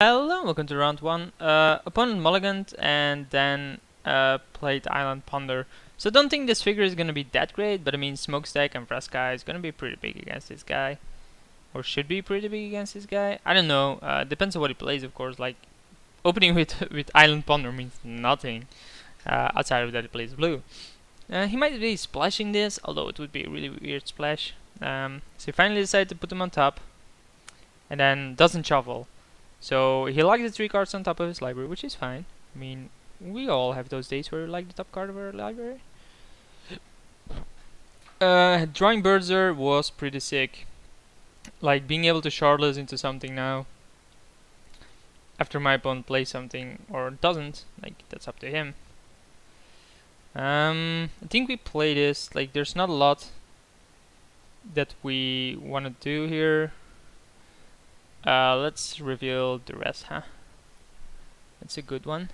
Hello, welcome to round one. Opponent mulliganed and then played Island Ponder. So don't think this figure is gonna be that great, but I mean Smokestack and Fresca is gonna be pretty big against this guy. Or should be pretty big against this guy. I don't know, depends on what he plays of course, like opening with Island Ponder means nothing outside of that he plays blue. He might be splashing this, although it would be a really weird splash. So he finally decided to put him on top and then doesn't shuffle. So he likes the 3 cards on top of his library, which is fine. I mean, we all have those days where we like the top card of our library. Drawing Birdser was pretty sick. Like, being able to shardless into something now. After my opponent plays something, or doesn't, like, that's up to him. I think we play this, like, there's not a lot that we want to do here. Let's reveal the rest, huh? That's a good one.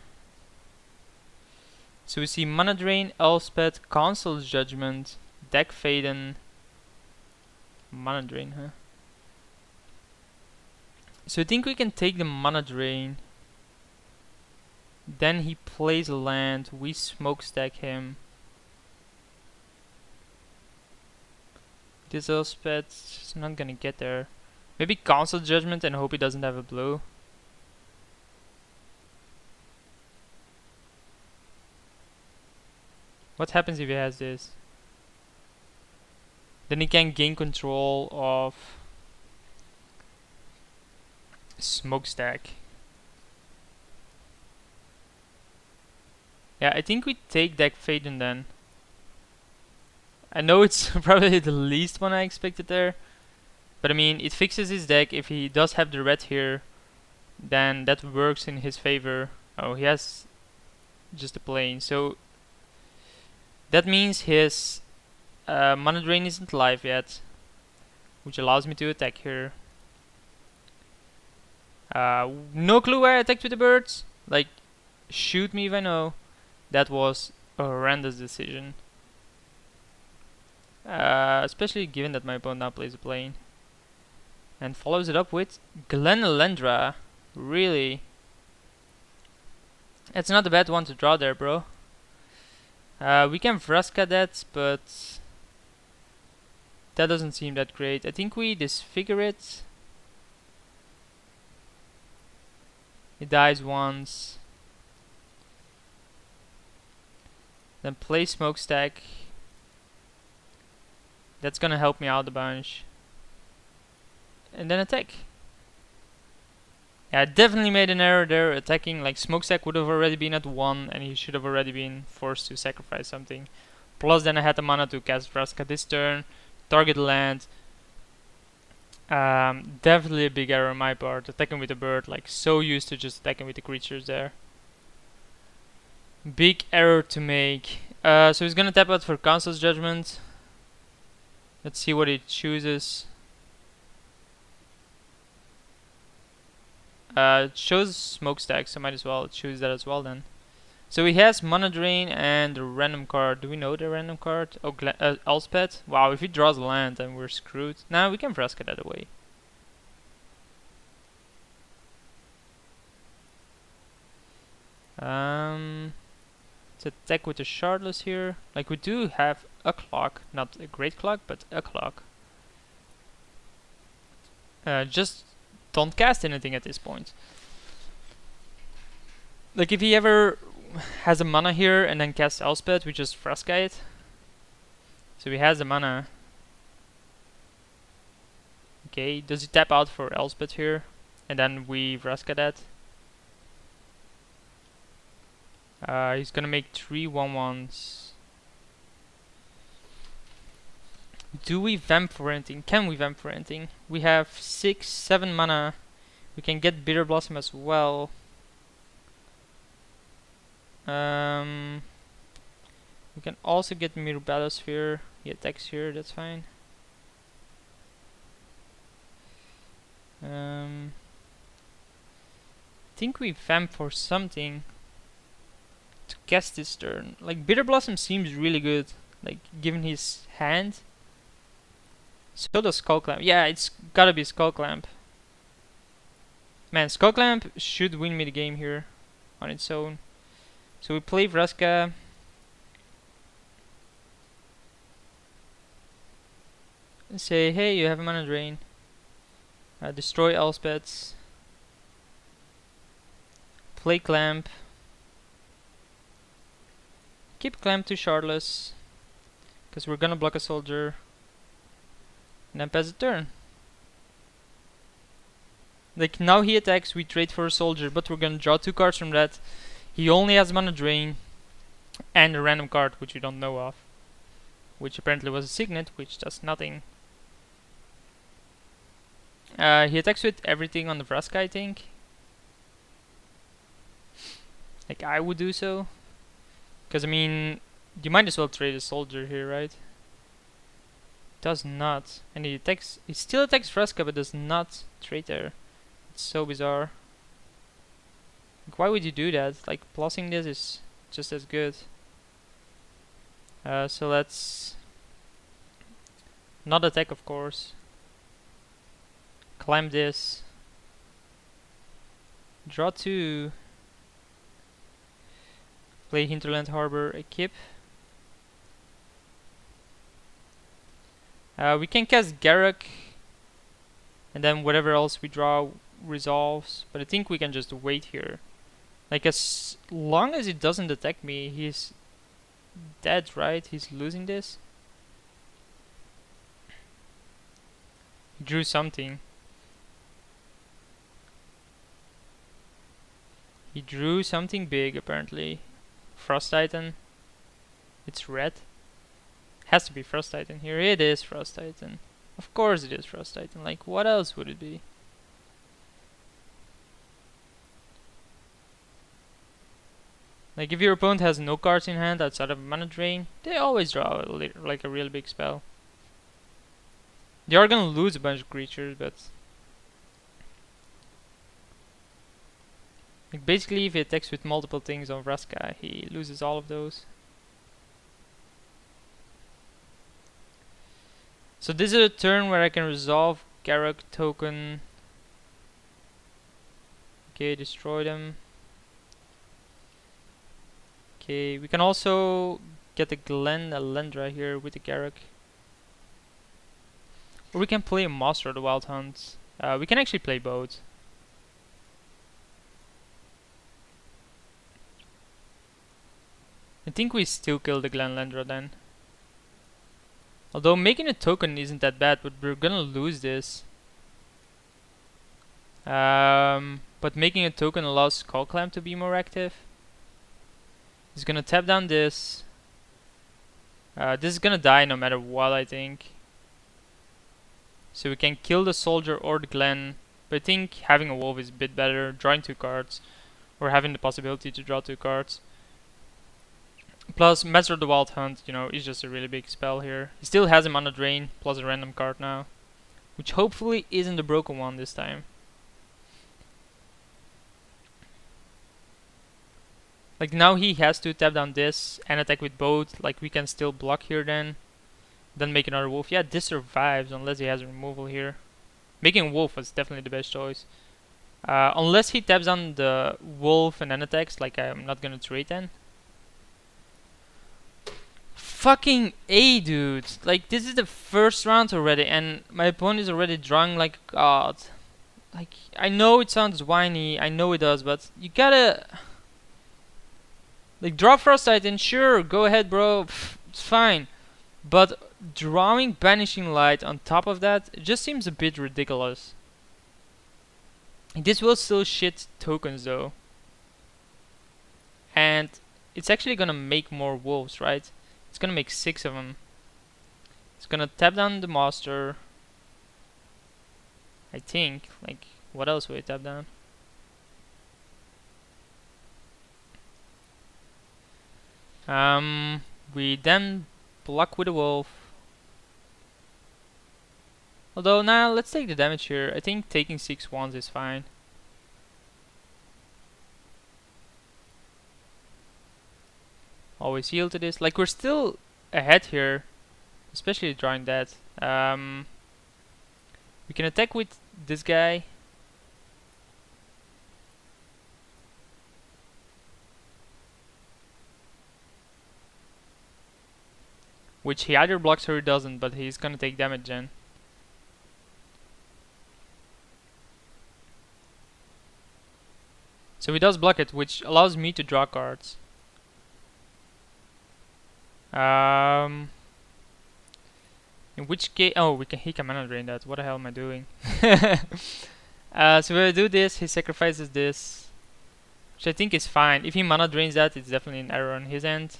So we see Mana Drain, Elspeth, Council's Judgment, Deck Faden, Mana Drain, huh? So I think we can take the Mana Drain. Then he plays a land, we Smokestack him. This Elspeth is not gonna get there. Maybe Council Judgment and hope he doesn't have a blue. What happens if he has this? Then he can gain control of Smokestack. Yeah, I think we take Deck Faden then. I know it's probably the least one I expected there. But I mean, it fixes his deck. If he does have the red here, then that works in his favor. Oh, he has just a plane. So that means his Mana Drain isn't live yet, which allows me to attack here. No clue why I attacked with the birds. Like, shoot me if I know. That was a horrendous decision. Especially given that my opponent now plays a plane. And follows it up with Glenelendra. Really? It's not a bad one to draw there, bro. We can Vraska that, but that doesn't seem that great. I think we disfigure it. It dies once. Then play Smokestack. That's gonna help me out a bunch. And then attack. Yeah, I definitely made an error there attacking. Like, Smokestack would have already been at 1 and he should have already been forced to sacrifice something. Plus then I had the mana to cast Vraska this turn, target land. Definitely a big error on my part, attacking with a bird, like so used to just attacking with the creatures there. Big error to make. So he's gonna tap out for Council's Judgment. Let's see what he chooses. It shows Smokestack, so might as well choose that as well then. So he has Mana Drain and a random card. Do we know the random card? Oh, Elspeth. Wow, if he draws a land, then we're screwed. Now we can Vraska that away. Let's attack with the Shardless here. Like, we do have a clock, not a great clock, but a clock. Just don't cast anything at this point. Like, if he ever has a mana here and then casts Elspeth, we just Vraska it. So he has the mana. Okay, does he tap out for Elspeth here? And then we Vraska that. He's gonna make 3 1/1s. Do we vamp for anything? Can we vamp for anything? We have 6, 7 mana. We can get Bitter Blossom as well. We can also get Mirabellosphere. He attacks here, that's fine. I think we vamp for something to cast this turn. Like, Bitter Blossom seems really good, like given his hand. So does Skull Clamp. Yeah, it's gotta be Skull Clamp. Man, Skullclamp should win me the game here on its own. So we play Vraska. And say, hey, you have a mana drain. Destroy Elspeths. Play Clamp. Keep Clamp to Shardless. Because we're gonna block a soldier. And then pass the turn. Like, now he attacks, we trade for a soldier, but we're gonna draw 2 cards from that. He only has mana drain and a random card which we don't know of, which apparently was a Signet, which does nothing. He attacks with everything on the Vraska, I think. Like, I would do so, because I mean, you might as well trade a soldier here, right? Does not, and he still attacks Vraska, but does not trade there. It's so bizarre. Like, why would you do that? Like, plussing this is just as good. So let's not attack, of course. Climb this. Draw 2. Play Hinterland Harbor, a Kip. We can cast Garruk, and then whatever else we draw resolves, but I think we can just wait here. Like, as long as it doesn't attack me, he's dead, right? He's losing this. He drew something. He drew something big, apparently. Frost Titan. It's red. Has to be Frost Titan. Here it is, Frost Titan. Of course it is Frost Titan. Like, what else would it be? Like, if your opponent has no cards in hand outside of mana drain, they always draw like a real big spell. They are gonna lose a bunch of creatures, but like, basically, if he attacks with multiple things on Vraska, he loses all of those. So this is a turn where I can resolve Garruk token. Okay, destroy them. Okay, we can also get a Lendra here with the Garruk. Or we can play a Master of the Wild Hunt. We can actually play both. I think we still kill the Lendra then. Although making a token isn't that bad, but we're gonna lose this. But making a token allows Skullclamp to be more active. He's gonna tap down this. This is gonna die no matter what, I think. So we can kill the soldier or the Glen. But I think having a wolf is a bit better. Drawing 2 cards. Or having the possibility to draw 2 cards. Plus, Master of the Wild Hunt, you know, is just a really big spell here. He still has him on a drain, plus a random card now. Which hopefully isn't the broken one this time. Like, now he has to tap down this and attack with both. Like, we can still block here then. Then make another wolf. Yeah, this survives unless he has a removal here. Making wolf was definitely the best choice. Unless he taps on the wolf and then attacks, like, I'm not gonna trade then. Fucking A, dude. Like, this is the first round already, and my opponent is already drawing like a god. Like, I know it sounds whiny, I know it does, but you gotta... Like, draw Frost Titan, sure, go ahead, bro, pff, it's fine. But drawing Banishing Light on top of that, it just seems a bit ridiculous. This will still shit tokens, though. And it's actually gonna make more wolves, right? It's gonna make 6 of them. It's gonna tap down the Master. I think. Like, what else will it tap down? We then block with a wolf. Although, now let's take the damage here. I think taking 6 wands is fine. Always yield to this. Like, we're still ahead here, especially drawing that. We can attack with this guy. which he either blocks or he doesn't, but he's gonna take damage then. So he does block it, which allows me to draw cards. In which case, oh, he can mana drain that. What the hell am I doing? So when I do this, he sacrifices this, which I think is fine. If he mana drains that, it's definitely an error on his end.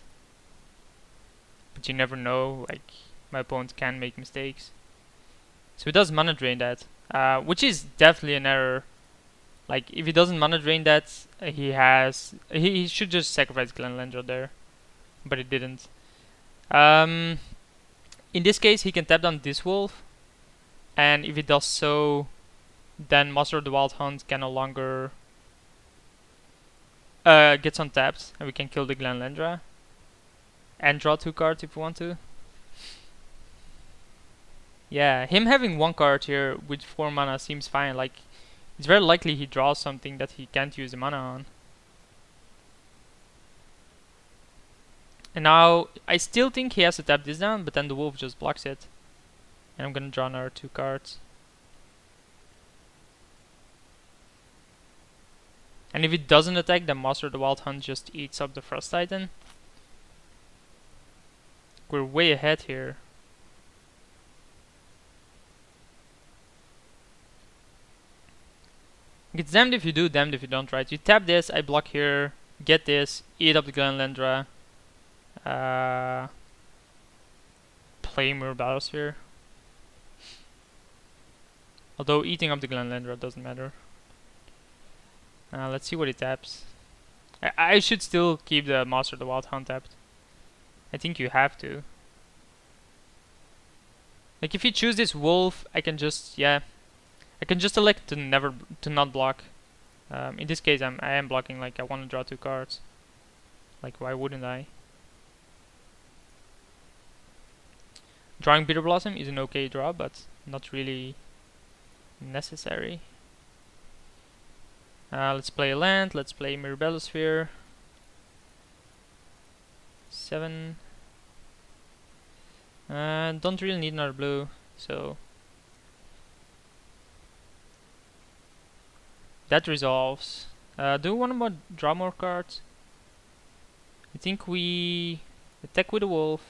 But you never know, like, my opponent can make mistakes. So he does mana drain that, which is definitely an error. Like, if he doesn't mana drain that, he should just sacrifice Glenlendra there. But he didn't. In this case, he can tap down this wolf, and if he does so, then Master of the Wild Hunt can no longer gets untapped, and we can kill the Glenlendra and draw 2 cards if we want to. Yeah, him having 1 card here with 4 mana seems fine. Like, it's very likely he draws something that he can't use the mana on. And now, I still think he has to tap this down, but then the wolf just blocks it. And I'm gonna draw another 2 cards. And if it doesn't attack, then Master of the Wild Hunt just eats up the Frost Titan. We're way ahead here. It's damned if you do, damned if you don't, right? You tap this, I block here, get this, eat up the Glenlendra, play Mirror Battlesphere. Although eating up the Glenlendra doesn't matter. Let's see what he taps. I should still keep the Master of the Wild Hunt tapped. I think you have to. Like, if you choose this wolf, I can just, yeah, I can just elect to not block. In this case, I am blocking. Like, I want to draw 2 cards. Like, why wouldn't I? Drawing Bitter Blossom is an okay draw, but not really necessary. Let's play a land. Let's play Mirror Battlesphere. 7. Don't really need another blue, so that resolves. Do we want to draw more cards? I think we attack with a wolf.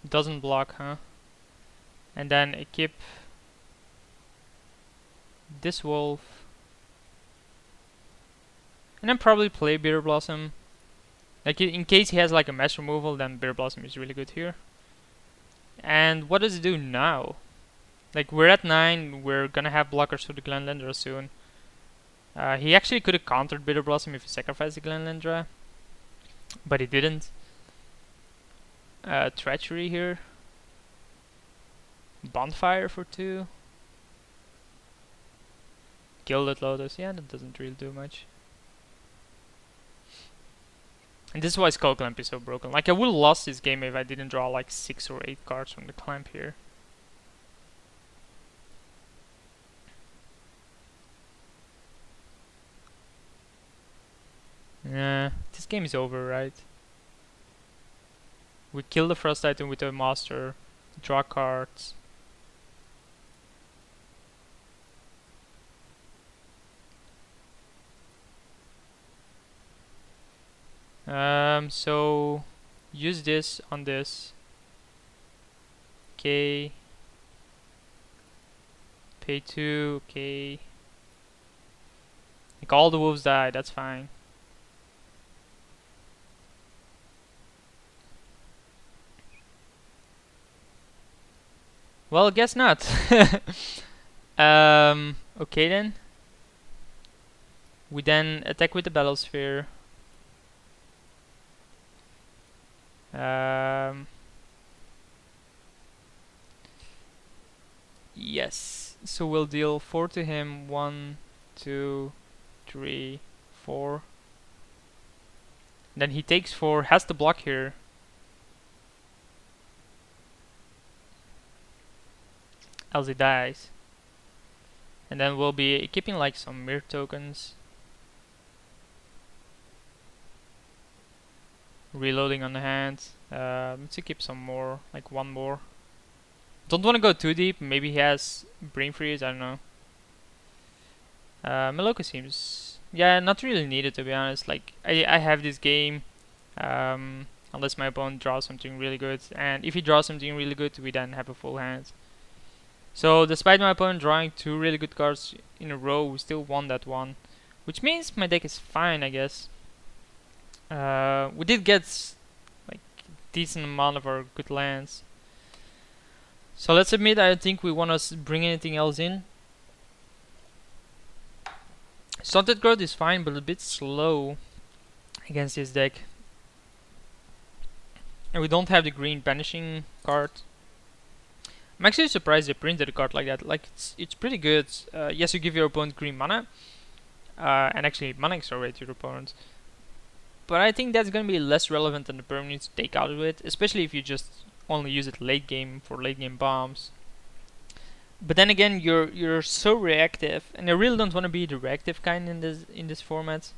Doesn't block, huh? And then equip this wolf. And then probably play Bitter Blossom. Like, in case he has like a mass removal, then Bitter Blossom is really good here. And what does it do now? Like, we're at 9, we're gonna have blockers for the Glenlendra soon. He actually could have countered Bitter Blossom if he sacrificed the Glenlendra, but he didn't. Treachery here. Bonfire for 2. Gilded Lotus, yeah, that doesn't really do much. And this is why Skull Clamp is so broken. Like, I would have lost this game if I didn't draw like 6 or 8 cards from the clamp here. Yeah, this game is over, right? We kill the Frost Titan with a Master, draw cards. So use this on this. Okay. Pay 2, okay. Like, all the wolves die, that's fine. Well, guess not. Okay then. We then attack with the Battlesphere. Yes. So we'll deal 4 to him. 1, 2, 3, 4. Then he takes 4, has to block here. Else he dies. And then we'll be keeping like some mirror tokens. Reloading on the hand. Let's keep some more, like one more. Don't want to go too deep. Maybe he has brain freeze. I don't know. Meloka seems, yeah, not really needed to be honest. Like I have this game, unless my opponent draws something really good, and if he draws something really good, we then have a full hand. So despite my opponent drawing 2 really good cards in a row, we still won that one, which means my deck is fine, I guess. We did get like decent amount of our good lands. So let's admit, I don't think we want to bring anything else in. Stunted growth is fine, but a bit slow against this deck. And we don't have the green banishing card. I'm actually surprised they printed a card like that. Like it's pretty good. Yes, you give your opponent green mana, and actually mana accelerate your opponent. But I think that's gonna be less relevant than the permanent to take out of it, especially if you just only use it late game for late game bombs. But then again, you're so reactive, and I really don't want to be the reactive kind in this format.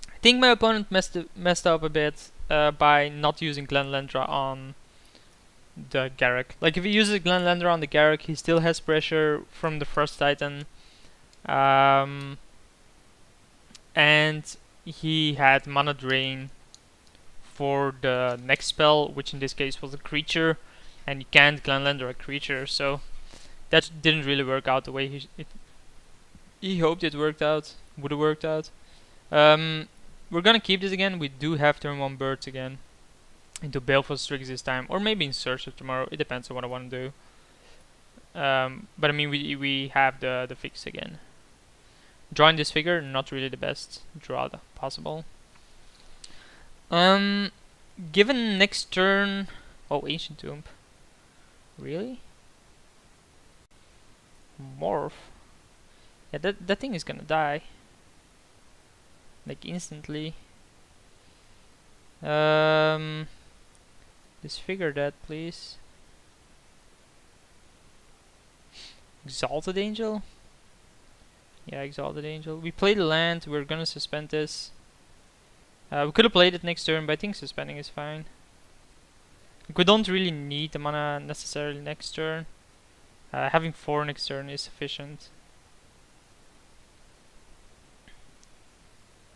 I think my opponent messed up a bit by not using Glenlandra on the Garruk. Like if he uses Glenlandra on the Garruk, he still has pressure from the first Titan, and he had mana drain for the next spell, which in this case was a creature. And you can't Glenlander a creature, so that didn't really work out the way he hoped it worked out. Would have worked out. We're gonna keep this again. We do have turn 1 birds again into Baleful Strix this time, or maybe in Search of Tomorrow. It depends on what I want to do. But I mean, we have the fix again. Drawing this figure, not really the best draw possible. Given next turn, oh, Ancient Tomb. Really? Morph? Yeah, that thing is gonna die. Like instantly. Disfigure that, please. Exalted Angel? Yeah, Exalted Angel. We played the land, we're gonna suspend this. We could have played it next turn, but I think suspending is fine. We don't really need the mana necessarily next turn. Having 4 next turn is sufficient.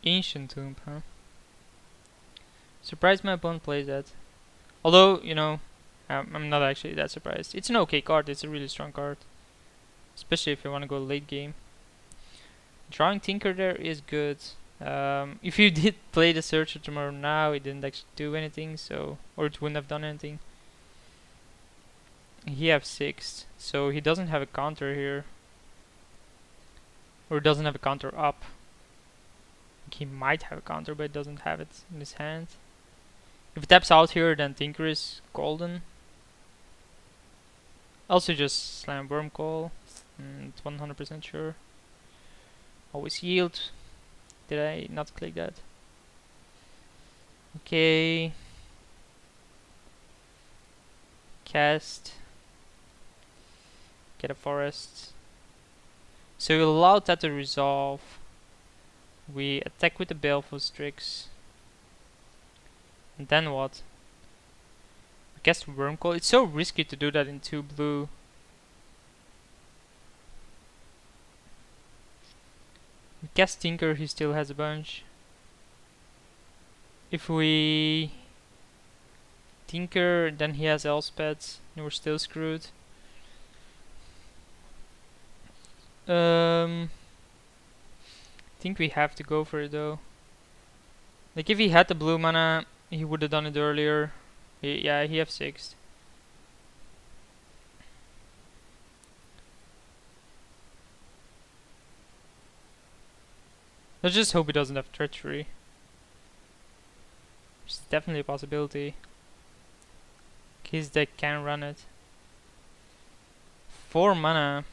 Ancient Tomb, huh? Surprised my opponent plays that. Although, you know, I'm not actually that surprised. It's an okay card, it's a really strong card. Especially if you want to go late game. Drawing Tinker there is good. If you did play the Searcher Tomorrow now, it didn't actually do anything, so, or it wouldn't have done anything. He has 6, so he doesn't have a counter here, or doesn't have a counter up. He might have a counter, but doesn't have it in his hand. If it taps out here, then Tinker is golden. Also just slam Worm Call. It's 100% sure. Always yield. Did I not click that? Okay. Cast. Get a forest. So we allow that to resolve. We attack with the Baleful Strix. And then what? I guess Wormcoil. It's so risky to do that in 2 blue. I guess Tinker, he still has a bunch. If we Tinker, then he has Elspeth, and we're still screwed. I think we have to go for it though. Like if he had the blue mana, he would have done it earlier. Yeah, he have 6. Let's just hope he doesn't have treachery. It's definitely a possibility. His deck can run it. 4 mana.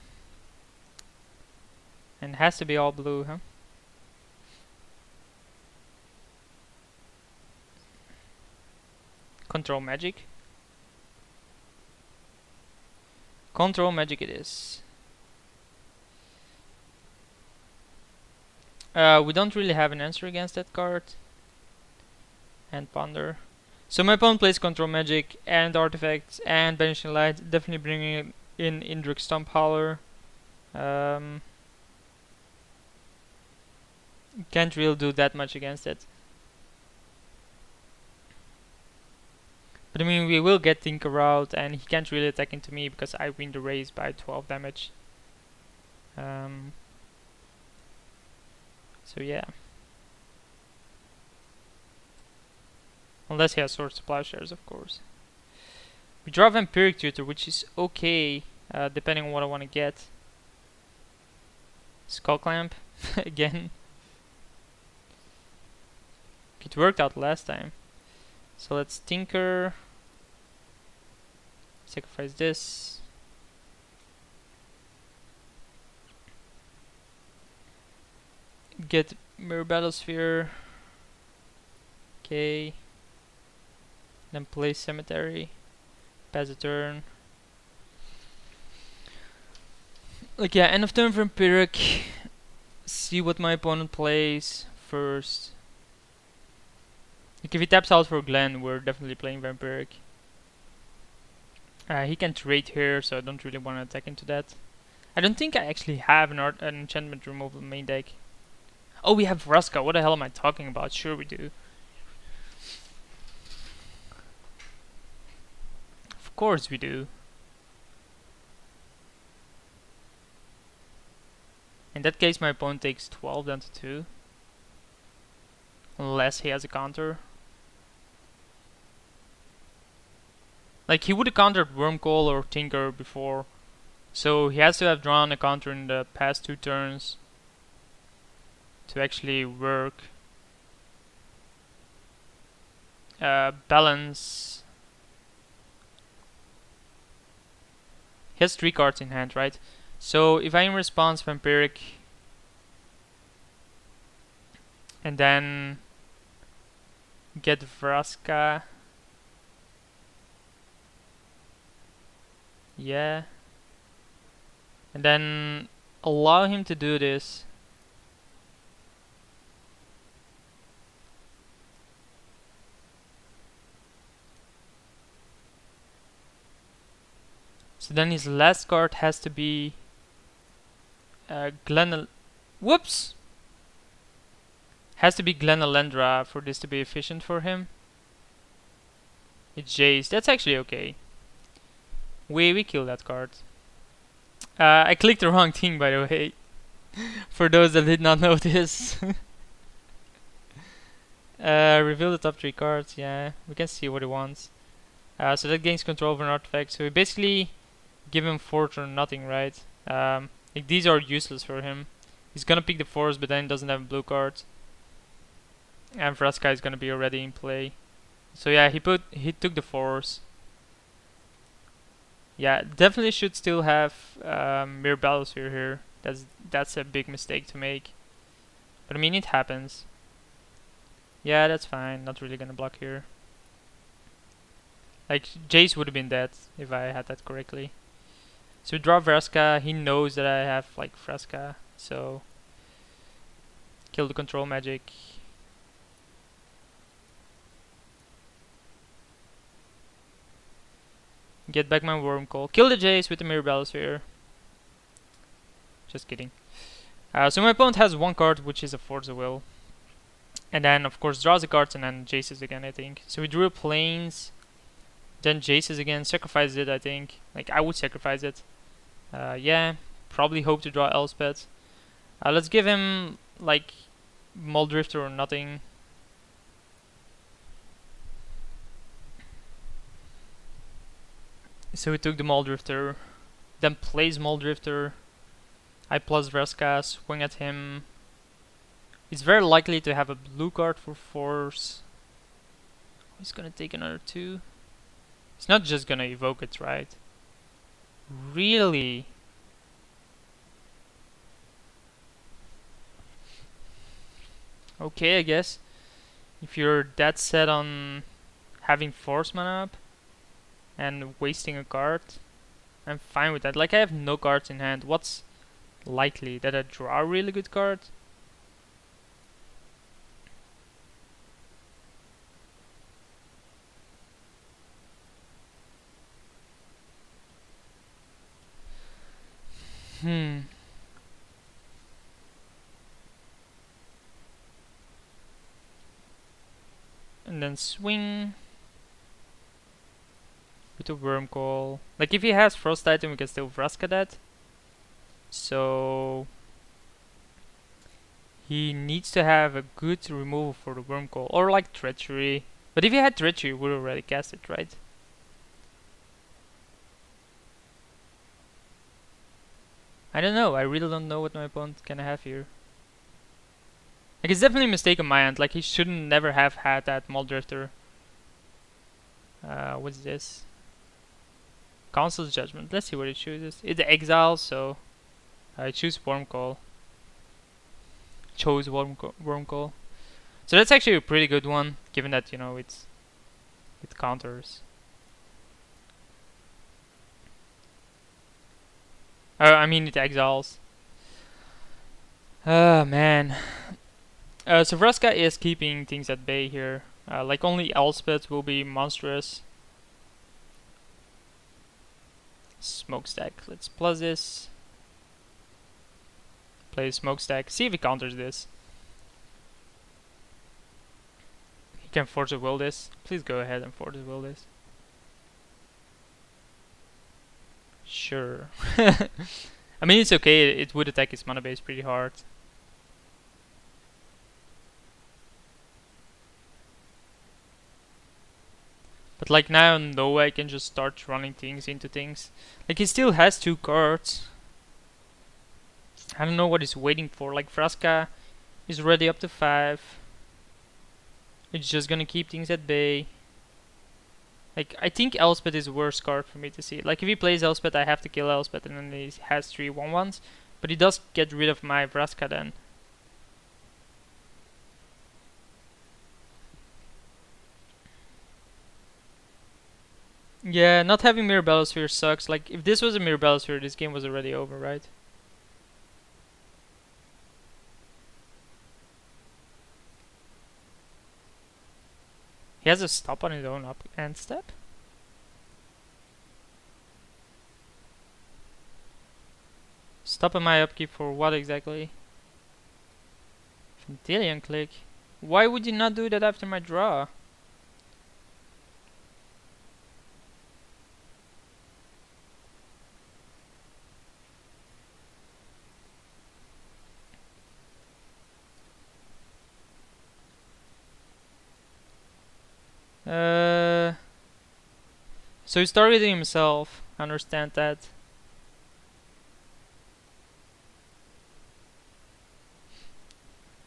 And has to be all blue, huh? Control Magic. Control Magic it is. We don't really have an answer against that card. And Ponder. So my opponent plays Control Magic and Artifacts and Banishing Light, definitely bringing in Indrik Stomp Howler. Can't really do that much against it. But I mean, we will get Tinker out, and he can't really attack into me because I win the race by 12 damage. So yeah. Unless he has Swords to Plowshares, of course. We draw Vampiric Tutor, which is okay, depending on what I want to get. Skull Clamp, again. It worked out last time. So let's Tinker. Sacrifice this. Get Mirror Battlesphere. Okay. Then play Cemetery. Pass a turn. Like yeah, end of turn for Vampiric. See what my opponent plays first. Like if he taps out for Glen, we're definitely playing Vampiric. He can trade here, so I don't really want to attack into that. I don't think I actually have an enchantment removal main deck. Oh, we have Vraska. What the hell am I talking about? Sure we do. Of course we do. In that case, my opponent takes 12 down to 2. Unless he has a counter. Like, he would have countered Wormcoil or Tinker before. So he has to have drawn a counter in the past 2 turns to actually work. Balance. He has 3 cards in hand, right? So if I in response Vampiric and then get Vraska, yeah, and then allow him to do this. So then his last card has to be whoops! Has to be Glenalendra for this to be efficient for him. It's Jace. That's actually okay. We kill that card. I clicked the wrong thing, by the way. For those that did not notice. Reveal the top 3 cards. Yeah, we can see what he wants. So that gains control of an artifact. So we basically give him Force or nothing, right? Like these are useless for him. He's gonna pick the Force, but then he doesn't have a blue card. And Vraska is gonna be already in play. So yeah, he took the Force. Yeah, definitely should still have Mirror Battlesphere here. That's a big mistake to make. But I mean, it happens. Yeah, that's fine. Not really gonna block here. Like Jace would have been dead if I had that correctly. So we draw Vraska. He knows that I have like Vraska, so kill the control magic. Get back my Wormcoil. Kill the Jace with the Mirror Battlesphere. Just kidding. So my opponent has 1 card, which is a Force of Will. And then, of course, draws the cards and then Jaces again, I think. So we drew a Plains. Then Jaces again. Sacrifices it, I think. Like, I would sacrifice it. Yeah. Probably hope to draw Elspeth. Let's give him, like, Muldrifter or nothing. So we took the Muldrifter, then plays Muldrifter. I plus Vraska, swing at him. He's very likely to have a blue card for Force. He's gonna take another 2. He's not just gonna evoke it, right? Really? Okay, I guess. If you're that set on having Force mana up and wasting a card, I'm fine with that. Like, I have no cards in hand. What's likely? That I draw a really good card? And then swing with a worm call. Like if he has frost item, we can still Vraska that. So he needs to have a good removal for the worm call, or like treachery. But if he had treachery, we would already cast it, right? I don't know. I really don't know what my opponent can have here. Like it's definitely a mistake on my end. Like he shouldn't never have had that Muldrifter. What's this? Council's Judgment. Let's see what it chooses. It's Exile, so I choose Worm Call. Chose Worm Call. So that's actually a pretty good one, given that you know it counters. I mean it exiles. Oh man. So Vraska is keeping things at bay here. Like only Elspeth will be monstrous. Smokestack. Let's plus this. Play Smokestack. See if he counters this. He can Force of Will this. Please go ahead and Force of Will this. Sure. I mean it's okay. It would attack his mana base pretty hard. But like now, no way I can just start running things into things. Like he still has 2 cards. I don't know what he's waiting for. Like Vraska is already up to 5. It's just gonna keep things at bay. Like I think Elspeth is the worst card for me to see. Like if he plays Elspeth, I have to kill Elspeth, and then he has 3 1/1s. But he does get rid of my Vraska then. Yeah, not having Mirabella Sphere sucks. Like, if this was a Mirabella Sphere, this game was already over, right? He has a stop on his own up end step? Stop on my upkeep for what exactly? Fantilian click? Why would you not do that after my draw? So he's targeting himself. I understand that.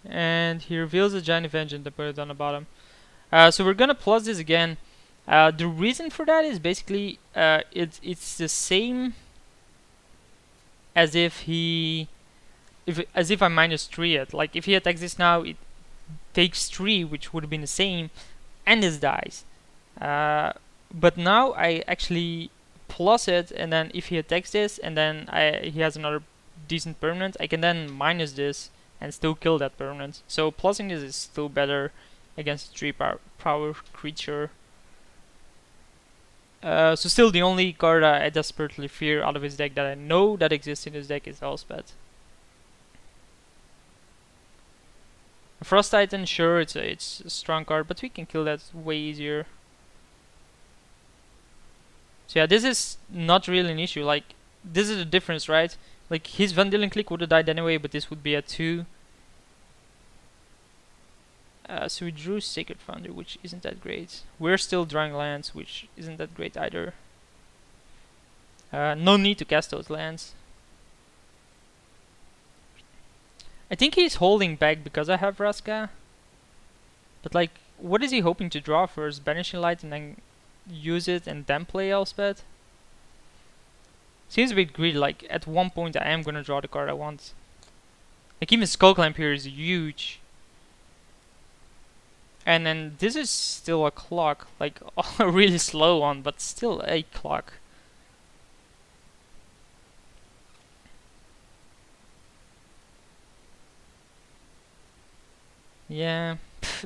And he reveals a giant vengeance and put it on the bottom. So we're gonna plus this again. The reason for that is basically it's the same as if he as if I -3 it. Like if he attacks this now, it takes 3, which would have been the same, and this dies. But now I actually plus it, and then if he attacks this, and then he has another decent permanent, I can then minus this and still kill that permanent. So plussing this is still better against a 3 power creature. So still the only card I desperately fear out of his deck that I know that exists in his deck is Elspeth. Frost Titan, sure, it's a strong card, but we can kill that way easier. So yeah, this is not really an issue. Like, this is the difference, right? Like, his Vandalion Click would have died anyway, but this would be at 2. So we drew Sacred Thunder, which isn't that great. We're still drawing lands, which isn't that great either. No need to cast those lands. I think he's holding back because I have Vraska. But like, what is he hoping to draw first? Banishing Light and then use it and then play Elspeth? Seems a bit greedy. Like, at one point I am gonna draw the card I want. Like, even Skullclamp here is huge. And then this is still a clock. Like, a really slow one, but still a clock. Yeah,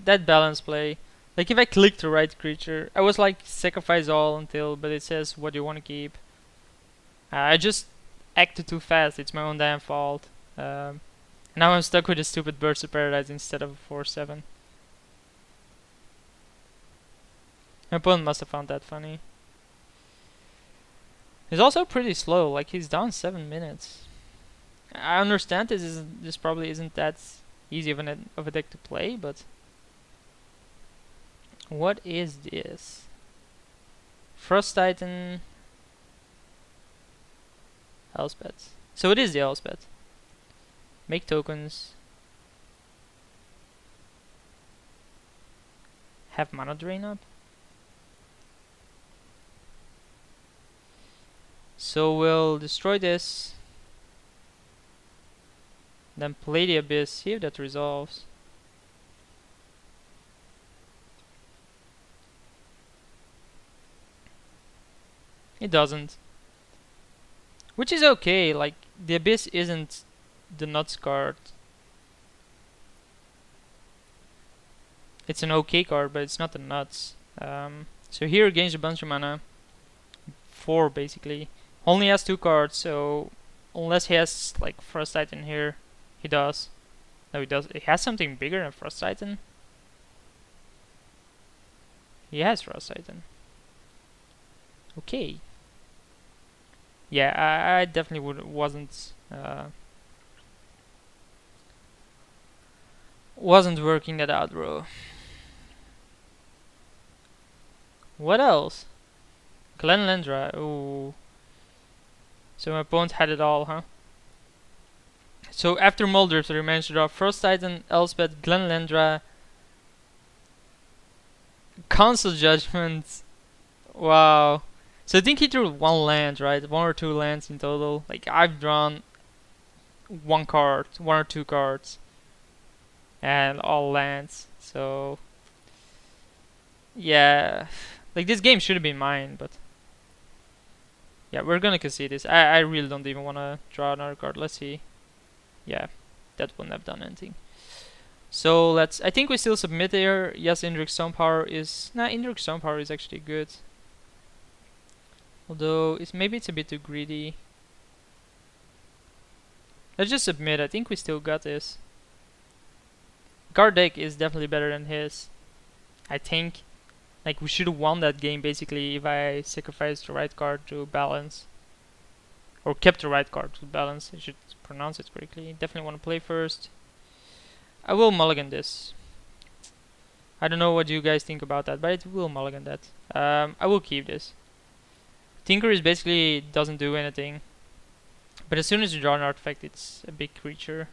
that balance play. Like if I click the right creature, I was like sacrifice all until, but it says what do you want to keep. I just acted too fast. It's my own damn fault. Now I'm stuck with a stupid Birds of Paradise instead of a 4-7. My opponent must have found that funny. He's also pretty slow, like he's down 7 minutes. I understand this probably isn't that easy of a deck to play, but what is this? Frost Titan, Elspeth. So it is the Elspeth. Make tokens. Have mana drain up. So we'll destroy this. Then play the Abyss, see if that resolves. It doesn't. Which is okay, like the Abyss isn't the nuts card. It's an okay card, but it's not the nuts. So here gains a bunch of mana. 4 basically. Only has 2 cards, so unless he has like Frost Titan here, he does. No, he does. He has something bigger than Frost Titan. He has Frost Titan. Okay. Yeah, I definitely wasn't working that out, bro. What else? Glenlendra. Ooh. So my opponent had it all, huh? So after Muldrifter, he managed to draw Frost Titan, Elspeth, Glenlendra, Council Judgment. Wow. So I think he drew 1 land, right? 1 or 2 lands in total. Like I've drawn 1 card, 1 or 2 cards, and all lands. So yeah, like this game should have been mine, but yeah, we're gonna concede this. I really don't even want to draw another card. Let's see. Yeah, that wouldn't have done anything. So let's. I think we still submit here. Yes, Indrik Stonepower is. Nah, Indrik Stonepower is actually good. Although maybe it's a bit too greedy. Let's just submit. I think we still got this. Guard deck is definitely better than his. I think. Like we should have won that game basically if I sacrificed the right card to balance. Or kept the right card to balance. I should pronounce it correctly. Definitely want to play first. I will mulligan this. I don't know what you guys think about that, but I will mulligan that. I will keep this. Tinker is basically doesn't do anything. But as soon as you draw an artifact, it's a big creature.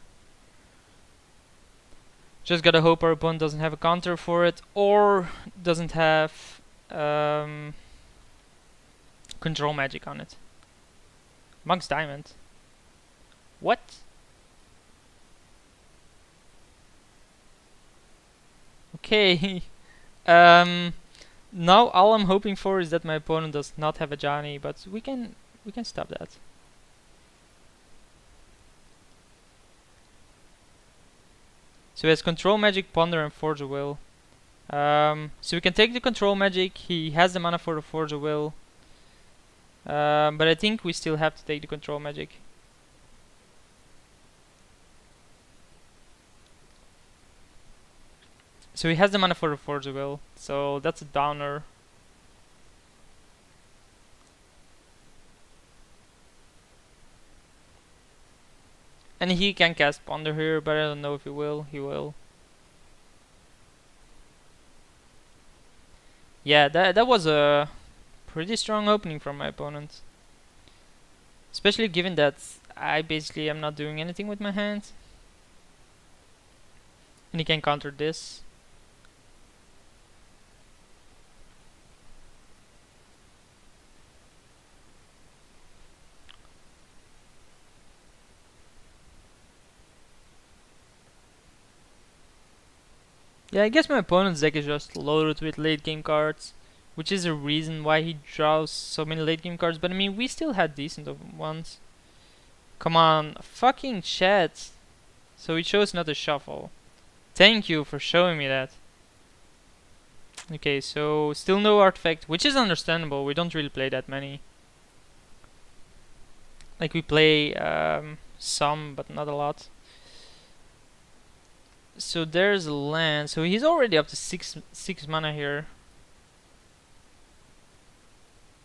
Just gotta hope our opponent doesn't have a counter for it, or doesn't have control magic on it. Monk's Diamond. What? Okay. Now all I'm hoping for is that my opponent does not have a Johnny, but we can stop that. So he has Control Magic, Ponder, and Forge of Will. So we can take the Control Magic. He has the mana for the Forge of Will. But I think we still have to take the Control Magic. So he has the mana for the Forge of Will. So that's a downer. And he can cast Ponder here, but I don't know if he will. He will. Yeah, that was a pretty strong opening from my opponent. Especially given that I basically am not doing anything with my hand. And he can counter this. Yeah, I guess my opponent's deck is just loaded with late game cards, which is a reason why he draws so many late game cards, but I mean, we still had decent ones. Come on, fucking chat. So he chose not to shuffle. Thank you for showing me that. Okay, so still no artifact, which is understandable, we don't really play that many. Like we play some, but not a lot. So there's a land. So he's already up to six mana here.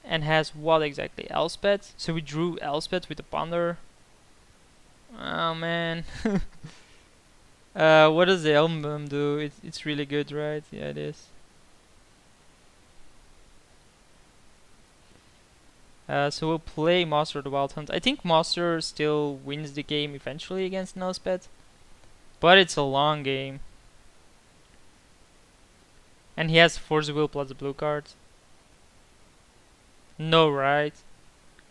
And has what exactly? Elspeth. So we drew Elspeth with the Ponder. Oh man. What does the album do? It's really good, right? Yeah, it is. So we'll play Master of the Wild Hunt. I think Master still wins the game eventually against Elspeth, but it's a long game. And he has Force of Will plus the blue card. No, right?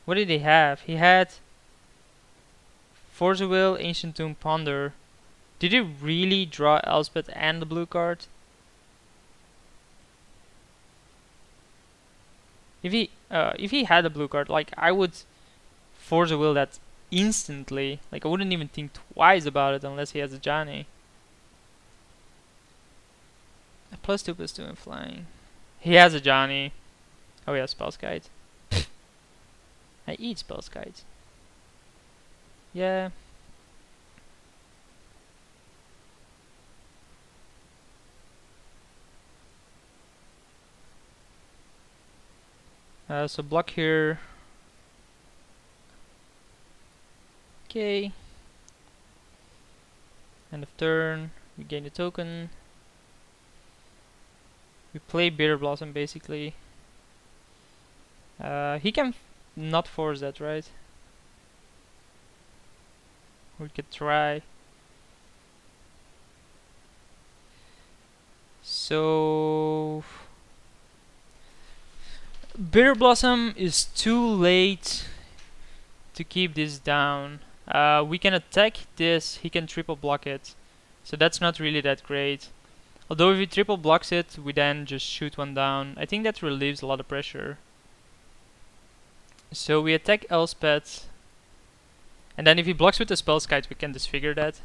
What did he have? He had Force of Will, Ancient Tomb, Ponder. Did he really draw Elspeth and the blue card? If he had a blue card, like I would Force of Will that instantly. Like I wouldn't even think twice about it unless he has a Johnny. +2/+2 and flying. He has a Johnny. Oh yeah, Spellskite. I eat Spellskite. Yeah. So block here. Okay. End of turn. We gain a token. We play Bitter Blossom basically. He can not force that, right? We could try. So Bitter Blossom is too late to keep this down. We can attack this, he can triple block it. So that's not really that great. Although if he triple blocks it, we then just shoot one down. I think that relieves a lot of pressure. So we attack Elspeth. And then if he blocks with the Spellskite, we can disfigure that.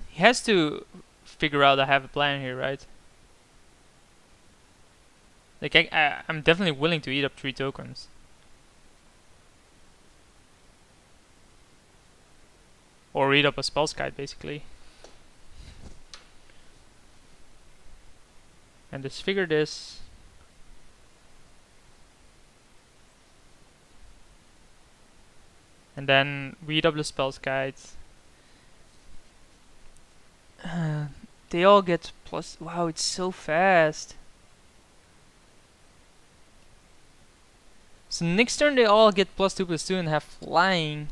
He has to figure out I have a plan here, right? Like I'm definitely willing to eat up 3 tokens. Or eat up a Spellskite basically. And disfigure this. And then we eat up the Spellskite. They all get plus. Wow, it's so fast. So next turn they all get +2/+2 and have flying.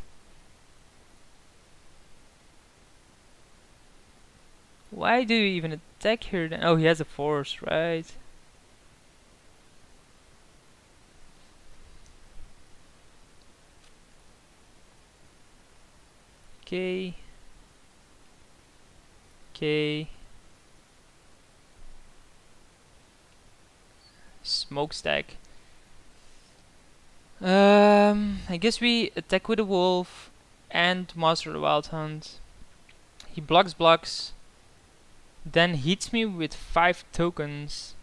Why do you even attack here then? Oh, he has a force, right? Okay. Okay. Smokestack. I guess we attack with a wolf and Master of the Wild Hunt. He blocks, then hits me with 5 tokens.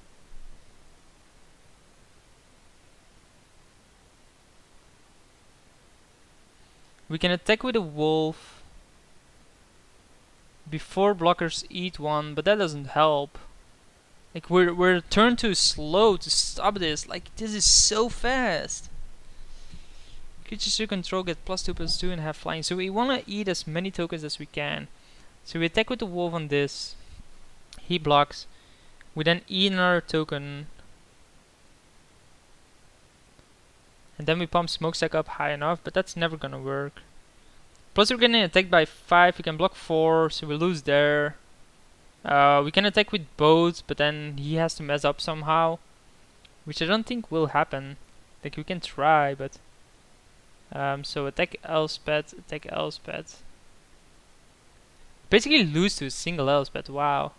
We can attack with a wolf before blockers eat one, but that doesn't help. Like we're turn too slow to stop this. Like this is so fast. Creatures you control get +2/+2 and have flying. So we wanna eat as many tokens as we can. So we attack with the wolf on this. He blocks. We then eat another token. And then we pump Smokestack up high enough, but that's never gonna work. Plus we're getting attacked by 5, we can block 4, so we lose there. We can attack with both, but then he has to mess up somehow. Which I don't think will happen. Like we can try, but... so attack Elspeth, Basically lose to a single Elspeth, wow.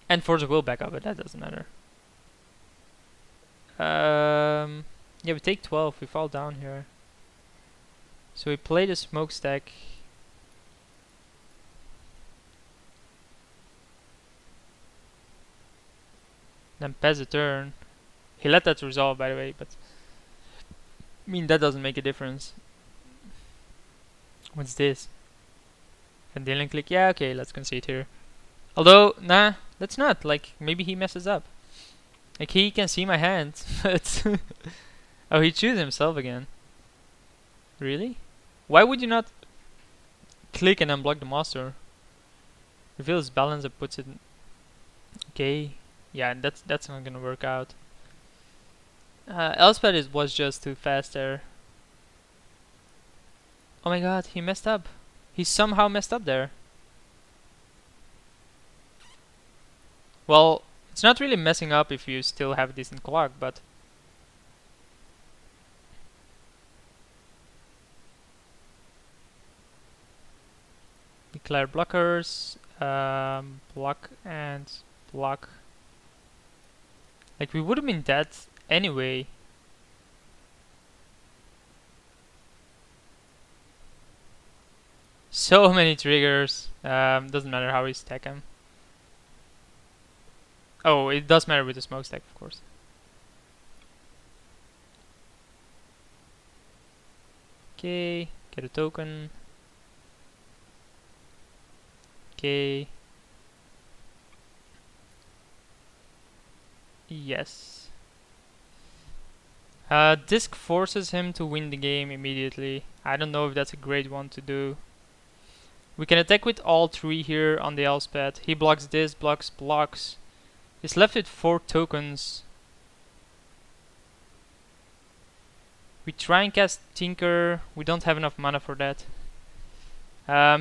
And Force of Will back up, but that doesn't matter. Yeah, we take 12, we fall down here. So we play the Smokestack. Then pass a turn. He let that resolve, by the way, but I mean that doesn't make a difference. What's this? And dealing click. Yeah, okay, let's concede here. Although, nah, let's not. Like, maybe he messes up. Like, he can see my hand, but oh, he chose himself again. Really? Why would you not click and unblock the master? Reveals balance and puts it in. Okay, yeah, that's not gonna work out. Elspeth was just too fast there. Oh my god, he messed up. He somehow messed up there. Well, it's not really messing up if you still have a decent clock, but declare blockers, block and block. Like, we would have been dead anyway. So many triggers. Doesn't matter how we stack them. Oh, it does matter with the smokestack, of course. Okay, get a token. Okay. Yes. Disc forces him to win the game immediately. I don't know if that's a great one to do. We can attack with all three here on the Elspeth. He blocks this, blocks. He's left with 4 tokens. We try and cast Tinker. We don't have enough mana for that.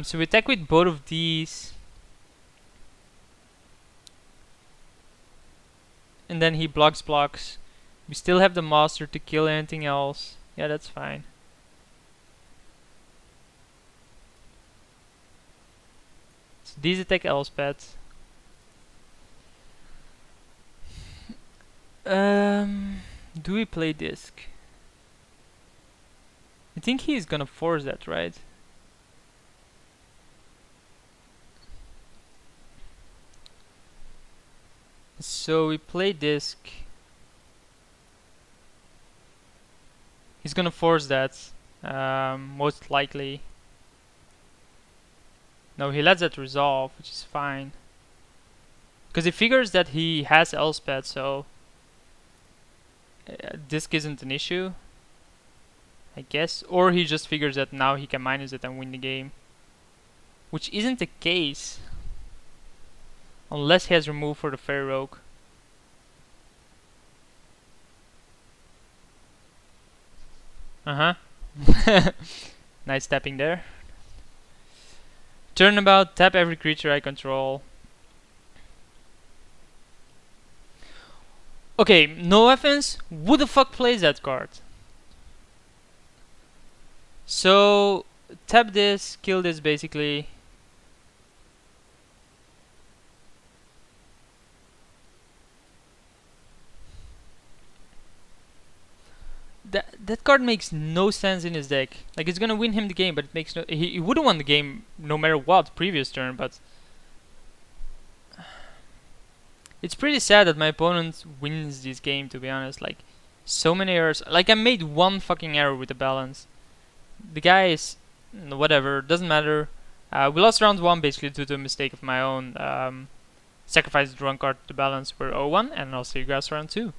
So we attack with both of these. And then he blocks. We still have the master to kill anything else. Yeah, that's fine. So these attack Elspeth. Do we play disc? I think he's gonna force that, right? So we play disc. He's gonna force that, most likely. No, he lets that resolve, which is fine. Because he figures that he has Elspeth, so disc isn't an issue, I guess. Or he just figures that now he can minus it and win the game. Which isn't the case. Unless he has removed for the Fairy Rogue. Nice tapping there. Turnabout, tap every creature I control. Okay, no offense, who the fuck plays that card? So, tap this, kill this basically. That card makes no sense in his deck. Like, it's gonna win him the game, but it makes no... He would have won the game no matter what previous turn, but... It's pretty sad that my opponent wins this game, to be honest. Like, so many errors. Like, I made one fucking error with the balance. The guy is... whatever, doesn't matter. We lost round 1 basically due to a mistake of my own. Sacrificed the wrong card to balance. We're 0-1, and I'll see you guys round 2.